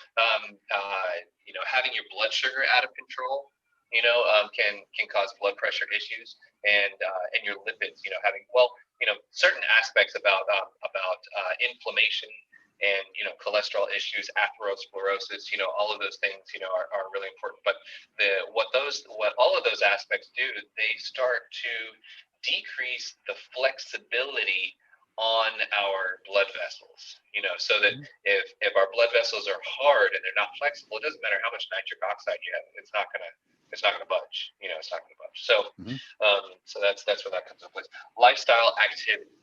[SPEAKER 2] having your blood sugar out of control, can cause blood pressure issues, and your lipids, certain aspects about inflammation and cholesterol issues, atherosclerosis, all of those things, are really important. But what all of those aspects do, they start to decrease the flexibility on our blood vessels, so that if our blood vessels are hard and they're not flexible, it doesn't matter how much nitric oxide you have, it's not gonna budge. It's not gonna budge. So so that's where that comes into place. Lifestyle activity,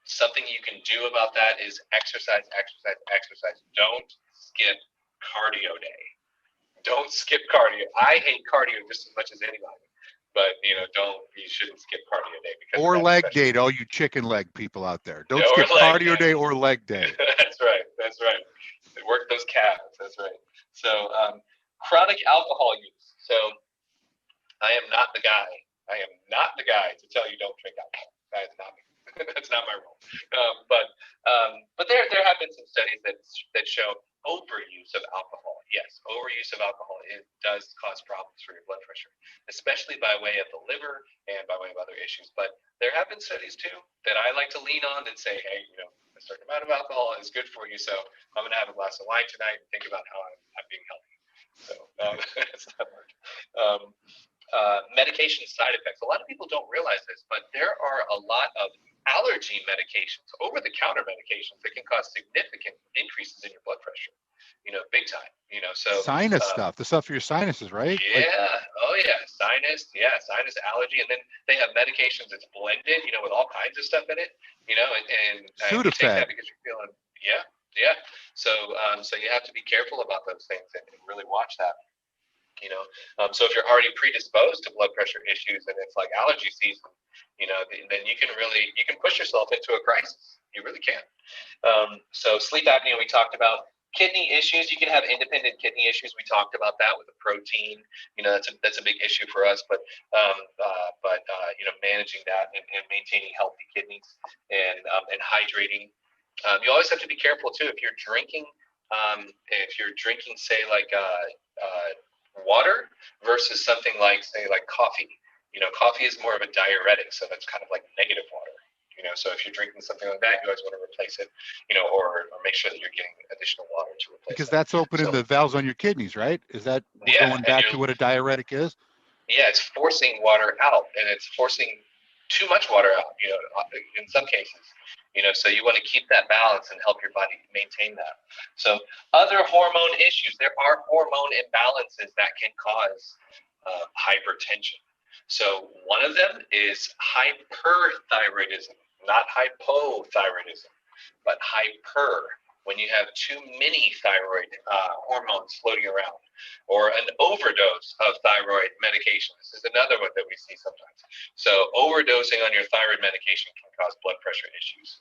[SPEAKER 2] something you can do about that is exercise. Don't skip cardio day. Don't skip cardio. I hate cardio just as much as anybody. But you shouldn't skip cardio day
[SPEAKER 1] or leg day. All you chicken leg people out there, don't skip cardio day or leg day.
[SPEAKER 2] That's right. Work those calves. That's right. So chronic alcohol use. So I am not the guy to tell you don't drink alcohol. That is not me. That's not my role. But there have been some studies that show overuse of alcohol. Yes, overuse of alcohol does cause problems for your blood pressure, especially by way of the liver and by way of other issues. But there have been studies too that I like to lean on and say, hey, a certain amount of alcohol is good for you, so I'm going to have a glass of wine tonight and think about how I'm being healthy. So that's not hard. Medication side effects. A lot of people don't realize this, but there are a lot of allergy medications, over-the-counter medications that can cause significant increases in your blood pressure, big time, so
[SPEAKER 1] sinus stuff, the stuff for your sinuses, right?
[SPEAKER 2] Sinus allergy. And then they have medications that's blended, with all kinds of stuff in it, and you take that because you're feeling, so you have to be careful about those things and really watch that. So if you're already predisposed to blood pressure issues and it's like allergy season, then you can push yourself into a crisis. You really can. So sleep apnea, we talked about. Kidney issues, you can have independent kidney issues. We talked about that with the protein. That's a big issue for us. But managing that and maintaining healthy kidneys and hydrating. You always have to be careful too if you're drinking. Say like water versus something like coffee. Coffee is more of a diuretic, so that's kind of like negative water. So if you're drinking something like that, you always want to replace it, or make sure that you're getting additional water to replace it.
[SPEAKER 1] Because that's opening the valves on your kidneys, right? Is that going back to what a diuretic is?
[SPEAKER 2] Yeah, it's forcing water out, and it's forcing too much water out, in some cases. So you want to keep that balance and help your body maintain that. So other hormone issues, there are hormone imbalances that can cause hypertension. So one of them is hyperthyroidism, not hypothyroidism, but hyper, when you have too many thyroid hormones floating around, or an overdose of thyroid medication. This is another one that we see sometimes. So overdosing on your thyroid medication can cause blood pressure issues.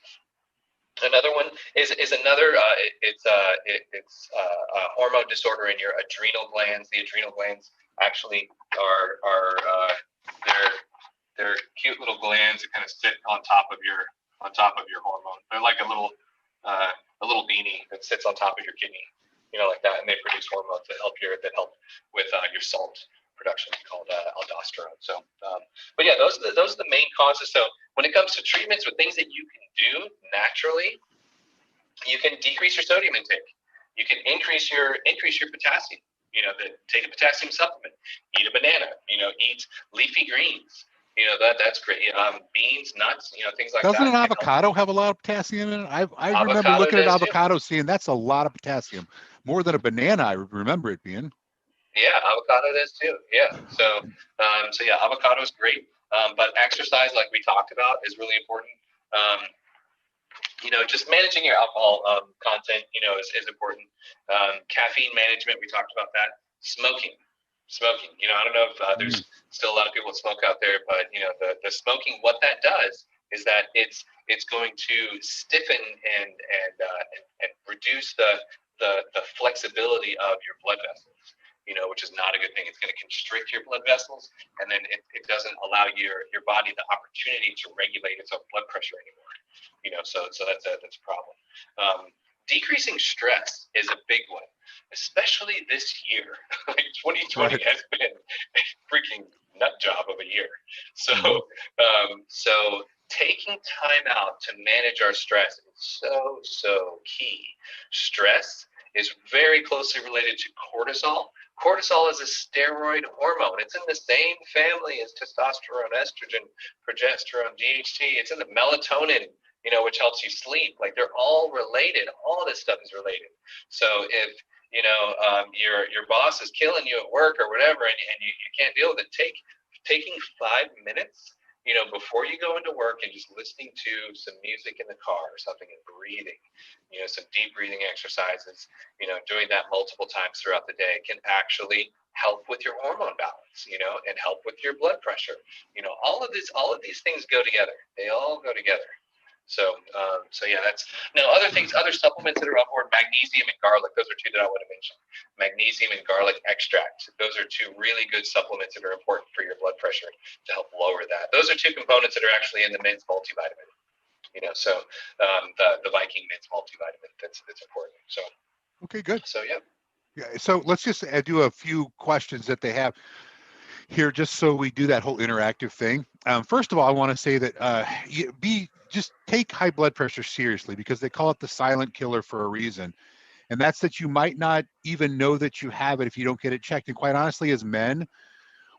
[SPEAKER 2] Another one is another. It's a hormone disorder in your adrenal glands. The adrenal glands actually are they're cute little glands that kind of sit on top of your hormone. They're like a little beanie that sits on top of your kidney, like that, and they produce hormones that help with your salt production called aldosterone. So, but yeah, those are the main causes. So when it comes to treatments with things that you can do naturally, you can decrease your sodium intake. You can increase your potassium. Take a potassium supplement. Eat a banana. Eat leafy greens. That's great. Beans, nuts. Things like that.
[SPEAKER 1] Doesn't an avocado have a lot of potassium in it? I remember looking at avocado, seeing that's a lot of potassium, more than a banana. I remember it being.
[SPEAKER 2] Yeah, avocado does too. Yeah. So yeah, avocado is great. But exercise, like we talked about, is really important. Just managing your alcohol content, is important. Caffeine management, we talked about that. Smoking. Smoking. I don't know if there's still a lot of people that smoke out there, but the smoking, what that does is that it's going to stiffen and reduce the flexibility of your blood vessels. Which is not a good thing. It's going to constrict your blood vessels, and then it doesn't allow your body the opportunity to regulate its own blood pressure anymore. So that's a problem. Decreasing stress is a big one, especially this year. Like 2020
[SPEAKER 1] Right.
[SPEAKER 2] has been a freaking nut job of a year. So, so taking time out to manage our stress is so key. Stress is very closely related to cortisol. Cortisol is a steroid hormone. It's in the same family as testosterone, estrogen, progesterone, DHT. It's in the melatonin, which helps you sleep. Like, they're all related. All this stuff is related. So if your boss is killing you at work or whatever, and you can't deal with it, taking 5 minutes, before you go into work, and just listening to some music in the car or something, and breathing, some deep breathing exercises, doing that multiple times throughout the day can actually help with your hormone balance, and help with your blood pressure. All of these things go together. They all go together. So yeah, that's now other things, other supplements that are on board, magnesium and garlic. Those are two that I want to mention. Magnesium and garlic extract. Those are two really good supplements that are important for your blood pressure to help lower that. Those are two components that are actually in the men's multivitamin. So the Viking men's multivitamin, that's important. So
[SPEAKER 1] Okay, good.
[SPEAKER 2] So yeah.
[SPEAKER 1] So let's just do a few questions that they have here, just so we do that whole interactive thing. First of all, I want to say that just take high blood pressure seriously, because they call it the silent killer for a reason. And that's that you might not even know that you have it if you don't get it checked. And quite honestly, as men,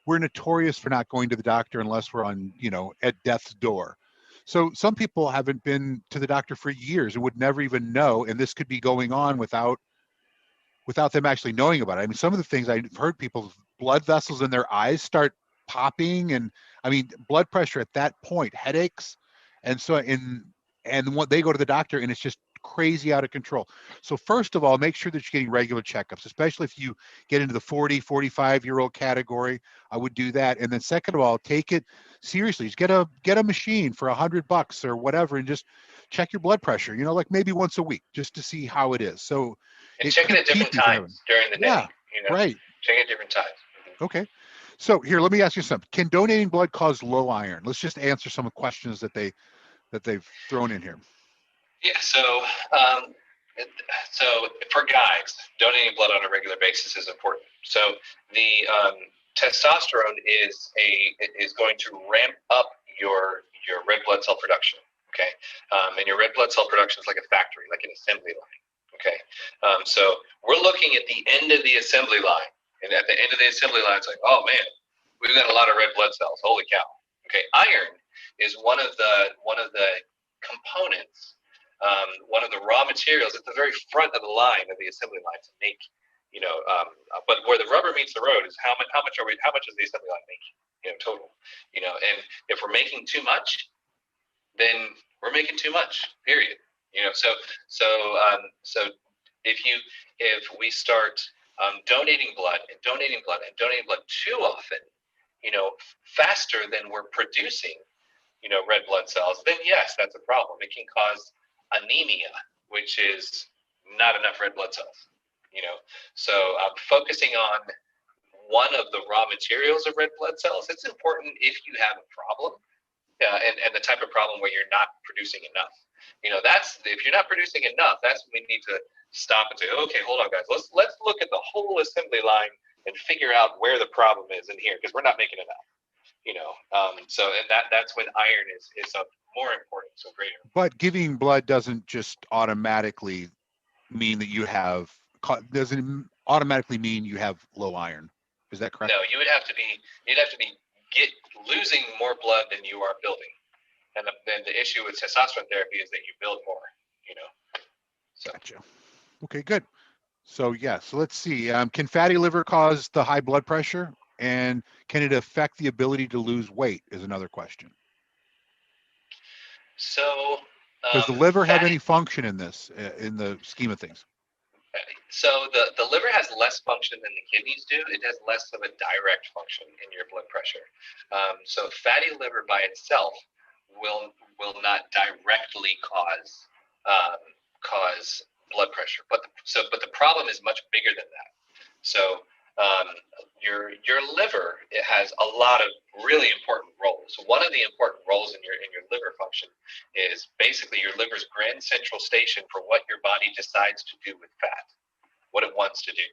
[SPEAKER 1] we're notorious for not going to the doctor unless we're on, at death's door. So some people haven't been to the doctor for years and would never even know. And this could be going on without them actually knowing about it. I mean, some of the things I've heard, people's blood vessels in their eyes start popping, and I mean, blood pressure at that point, headaches, and what they go to the doctor, and it's just crazy out of control. So first of all, make sure that you're getting regular checkups, especially if you get into the 40, 45-year-old category. I would do that. And then second of all, take it seriously. Just get a machine for $100 or whatever, and just check your blood pressure, like maybe once a week, just to see how it is. So
[SPEAKER 2] and check it at different times during the day.
[SPEAKER 1] Yeah, right.
[SPEAKER 2] Check at different times.
[SPEAKER 1] Okay. So here, let me ask you something. Can donating blood cause low iron? Let's just answer some questions that they've thrown in here.
[SPEAKER 2] Yeah. So for guys, donating blood on a regular basis is important. So the testosterone is going to ramp up your red blood cell production. Okay. And your red blood cell production is like a factory, like an assembly line. Okay, so we're looking at the end of the assembly line, and at the end of the assembly line, it's like, oh man, we've got a lot of red blood cells. Holy cow! Okay, iron is one of the components, one of the raw materials at the very front of the line of the assembly line to make, but where the rubber meets the road is how much is the assembly line making, total, and if we're making too much, then we're making too much. Period. So if we start donating blood too often, faster than we're producing, red blood cells, then yes, that's a problem. It can cause anemia, which is not enough red blood cells. So focusing on one of the raw materials of red blood cells, it's important if you have a problem, and the type of problem where you're not producing enough. If you're not producing enough, that's when we need to stop and say, okay, hold on, guys, let's look at the whole assembly line and figure out where the problem is in here, because we're not making enough. That's when iron is of more importance, so greater.
[SPEAKER 1] But giving blood doesn't just automatically mean that you have low iron. Is that correct?
[SPEAKER 2] No, you'd have to be losing more blood than you are building. And then the issue with testosterone therapy is that you build more, So.
[SPEAKER 1] Gotcha. Okay, good. So so let's see. Can fatty liver cause the high blood pressure, and can it affect the ability to lose weight? Is another question.
[SPEAKER 2] So
[SPEAKER 1] does the liver have any function in this, in the scheme of things?
[SPEAKER 2] So the liver has less function than the kidneys do. It has less of a direct function in your blood pressure. So fatty liver by itself will not directly um, cause blood pressure. But the problem is much bigger than that. So your liver, it has a lot of really important roles. One of the important roles in your liver function is basically your liver's grand central station for what your body decides to do with fat, what it wants to do.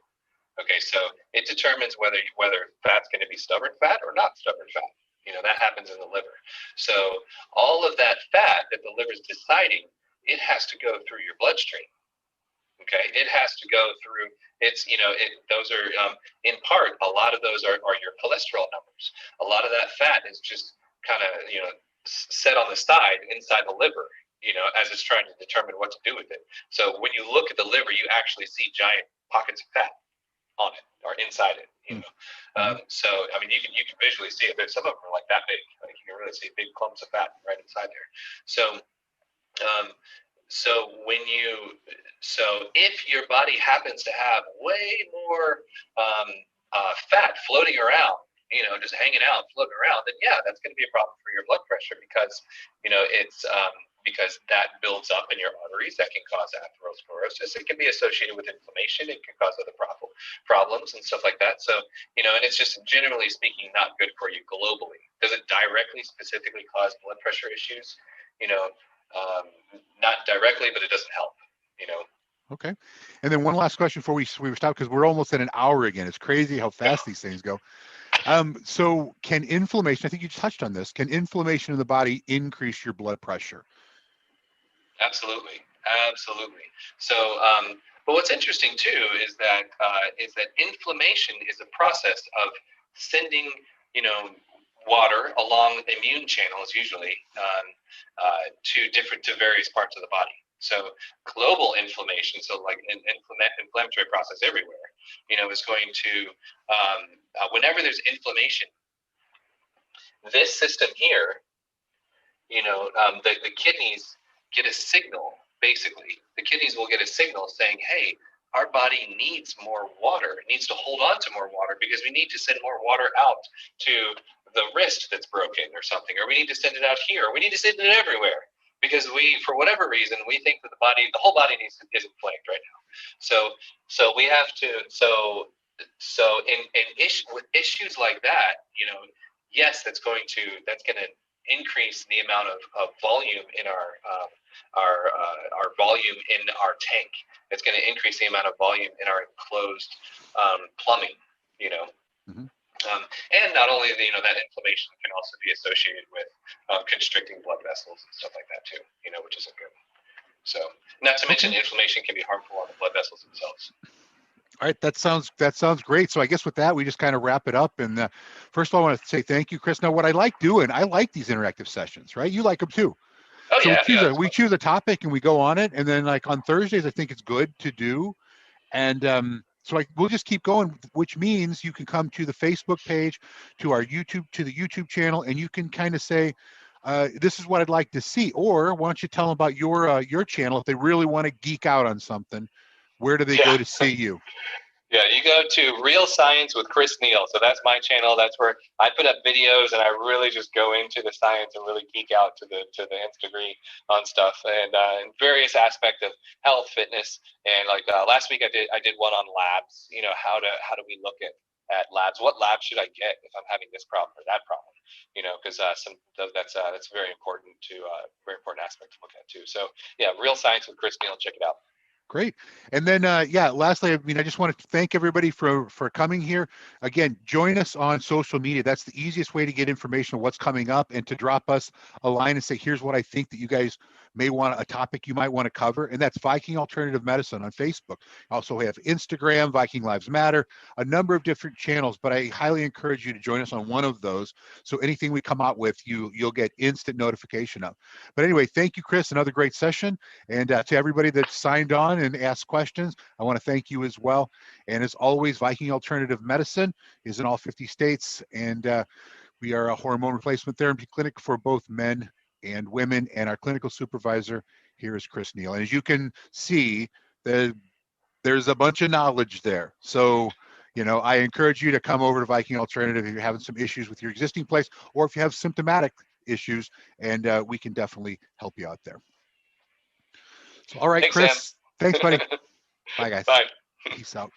[SPEAKER 2] Okay, so it determines whether fat's going to be stubborn fat or not stubborn fat. That happens in the liver. So all of that fat that the liver's deciding, it has to go through your bloodstream. Okay, it has to go through. Those are in part, a lot of those are your cholesterol numbers. A lot of that fat is just kind of set on the side inside the liver, as it's trying to determine what to do with it. So when you look at the liver, you actually see giant pockets of fat on it or inside it. So I mean, you can visually see it. There's some of them are like that big. Like you can really see big clumps of fat right inside there. So so if your body happens to have way more fat floating around, just hanging out, floating around, then yeah, that's going to be a problem for your blood pressure because it's because that builds up in your arteries. That can cause atherosclerosis. It can be associated with inflammation. It can cause other problems and stuff like that. So and it's just generally speaking not good for you globally. Does it directly, specifically cause blood pressure issues? Not directly, but it doesn't help.
[SPEAKER 1] Okay. And then one last question before we stop, because we're almost at an hour again. It's crazy how fast these things go. So can inflammation, I think you touched on this, can inflammation in the body increase your blood pressure?
[SPEAKER 2] Absolutely. So, but what's interesting too is that inflammation is a process of sending, water along immune channels, usually to various parts of the body. So global inflammation, so like an inflammatory process everywhere, is going to whenever there's inflammation, this system here, the kidneys get a signal. Basically, the kidneys will get a signal saying, "Hey, our body needs more water. It needs to hold on to more water because we need to send more water out to the wrist that's broken or something, or we need to send it out here, or we need to send it everywhere because for whatever reason, we think that the whole body is inflamed right now. So we have to. So with issues like that, yes, that's going to increase the amount of volume in our volume in our tank. It's going to increase the amount of volume in our enclosed plumbing. And not only that inflammation can also be associated with constricting blood vessels and stuff like that too. Which isn't good. So, not to mention, inflammation can be harmful on the blood vessels themselves.
[SPEAKER 1] All right, that sounds great. So I guess with that, we just kind of wrap it up. And first of all, I want to say thank you, Chris. Now, what I like doing, I like these interactive sessions, right? You like them too.
[SPEAKER 2] Oh,
[SPEAKER 1] so
[SPEAKER 2] yeah.
[SPEAKER 1] We choose a topic and we go on it. And then like on Thursdays, I think it's good to do. And so we'll just keep going, which means you can come to the Facebook page, to the YouTube channel, and you can kind of say, this is what I'd like to see. Or why don't you tell them about your channel if they really want to geek out on something? Where do they go to see you?
[SPEAKER 2] Yeah, you go to Real Science with Chris Neal. So that's my channel. That's where I put up videos and I really just go into the science and really geek out to the nth degree on stuff and various aspects of health, fitness, and like last week I did one on labs. How do we look at labs? What lab should I get if I'm having this problem or that problem? Because that's very important very important aspect to look at too. So yeah, Real Science with Chris Neal. Check it out.
[SPEAKER 1] Great. And then, lastly, I just want to thank everybody for coming here. Again, join us on social media. That's the easiest way to get information on what's coming up and to drop us a line and say, here's what I think that you guys may want, a topic you might want to cover. And that's Viking Alternative Medicine on Facebook. Also, we have Instagram, Viking Lives Matter, a number of different channels, but I highly encourage you to join us on one of those. So anything we come out with, you'll get instant notification of. But anyway, thank you, Chris. Another great session. And to everybody that signed on and asked questions, I want to thank you as well. And as always, Viking Alternative Medicine is in all 50 states. And we are a hormone replacement therapy clinic for both men and women. And our clinical supervisor here is Chris Neal. And as you can see, the there's a bunch of knowledge there. So, you know, I encourage you to come over to Viking Alternative if you're having some issues with your existing place, or if you have symptomatic issues, and we can definitely help you out there. So, all right,
[SPEAKER 2] Thanks, Sam.
[SPEAKER 1] Chris. Thanks, buddy. Bye, guys.
[SPEAKER 2] Bye.
[SPEAKER 1] Peace out.